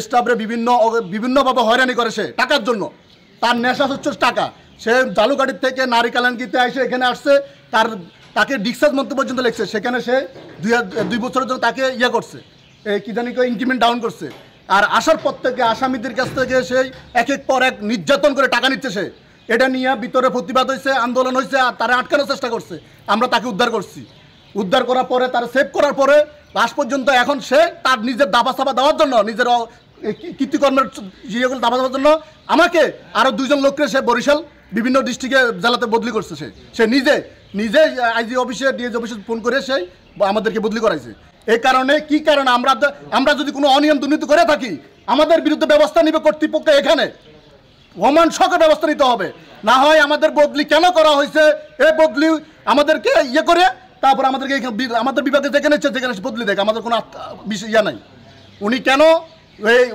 স্টাফরে বিভিন্নভাবে হয়রানি করে সে টাকার জন্য। তার নেশা হচ্ছে টাকা। সে জালুকাঠির থেকে নারিকালাঙ্গিতে এসে এখানে আসছে, তাকে ডিসচার্জ মন্তব্য পর্যন্ত লিখছে। সেখানে সে 2 বছরের জন্য তাকে করছে, কি জানি ইনক্রিমেন্ট ডাউন করছে। আর আসার পর থেকে আসামিদের কাছ থেকে সেই একের পর এক নির্যাতন করে টাকা নিচ্ছে সে। এটা নিয়ে ভিতরে প্রতিবাদ হয়েছে, আন্দোলন হয়েছে, আর তারা আটকানোর চেষ্টা করছে। আমরা তাকে উদ্ধার করছি। উদ্ধার করার পরে তারা সেভ করার পরে লাস্ট পর্যন্ত এখন সে তার নিজের দাবা সাবা দেওয়ার জন্য, নিজের কীর্তিকর্মের ইয়েগুলো দাবা দেওয়ার জন্য আমাকে আরও 2 জন লোককে সে বরিশাল বিভিন্ন ডিস্ট্রিক্টে জেলাতে বদলি করছে। সে নিজে আইজি অফিসে ডিএজি অফিসে ফোন করে সে আমাদেরকে বদলি করাইছে। এই কারণে কি কারণে আমরা যদি কোনো অনিয়ম দুর্নীতি করে থাকি, আমাদের বিরুদ্ধে ব্যবস্থা নিবে কর্তৃপক্ষ। এখানে ওমান সকল ব্যবস্থা নিতে হবে। না হয় আমাদের বদলি কেন করা হয়েছে, এই বদলি আমাদেরকে করে তারপর আমাদেরকে আমাদের বিভাগে যেখানে বদলি দেয়, আমাদের কোনো নাই। উনি কেন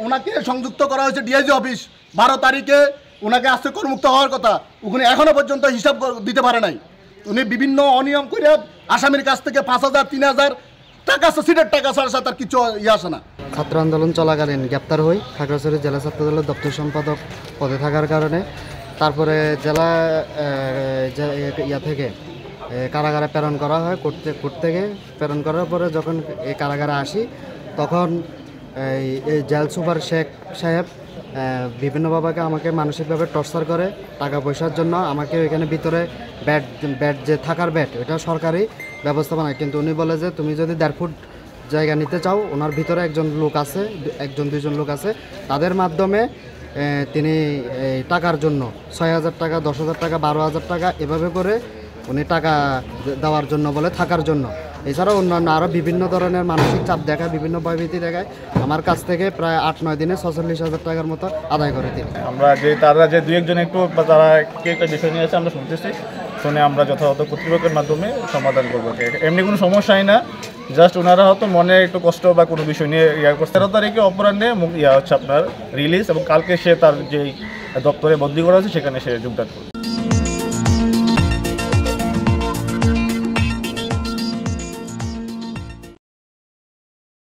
ওনাকে সংযুক্ত করা হয়েছে ডিআইজি অফিস 12 তারিখে, ওনাকে আসতে করমুক্ত হওয়ার কথা, ওখানে এখনও পর্যন্ত হিসাব দিতে পারে নাই। উনি বিভিন্ন অনিয়ম করে আসামির কাছ থেকে 5,000 3,000 টাকা সিটের টাকা ছাড়া তার কিছু আসে না। ছাত্র আন্দোলন চলাকালীন গ্রেপ্তার হই খাগড়াছড়ি জেলা ছাত্রদলের দপ্তর সম্পাদক পদে থাকার কারণে। তারপরে জেলা থেকে কারাগারে প্রেরণ করা হয়। কোর্ট থেকে প্রেরণ করার পরে যখন এই কারাগারে আসি, তখন এই জেল সুপার শেখ সাহেব বিভিন্নভাবে আমাকে মানসিকভাবে টর্চার করে টাকা পয়সার জন্য। আমাকে ওইখানে ভিতরে ব্যাট যে থাকার ব্যাট, ওটা সরকারি ব্যবস্থাপনা, কিন্তু উনি বলে যে তুমি যদি 1.5 ফুট জায়গা নিতে চাও, ওনার ভিতরে একজন লোক আছে, 1-2 জন লোক আছে, তাদের মাধ্যমে তিনি টাকার জন্য 6,000 টাকা, 10,000 টাকা, 12,000 টাকা এভাবে করে উনি টাকা দেওয়ার জন্য বলে, থাকার জন্য। এছাড়াও অন্যান্য আরও বিভিন্ন ধরনের মানসিক চাপ দেখায়, বিভিন্ন ভয়ভীতি দেখায়। আমার কাছ থেকে প্রায় 8-9 দিনে 46,000 টাকার মতো আদায় করে তিনি। তারা যে 2-1 জন একটু তারা একটা বিষয় নিয়ে আছে, আমরা শুনতেছি, শুনে আমরা যথাযথ কর্তৃপক্ষের মাধ্যমে সমাধান করবো। এমনি কোনো সমস্যাই না, জাস্ট ওনারা হয়তো মনে একটু কষ্ট বা কোনো বিষয় নিয়ে করছে। 13 তারিখে অপরাহ্নে হচ্ছে আপনার রিলিজ, এবং কালকে সে তার যেই দপ্তরে বদলি করা হয়েছে সেখানে সে যোগদান করবে।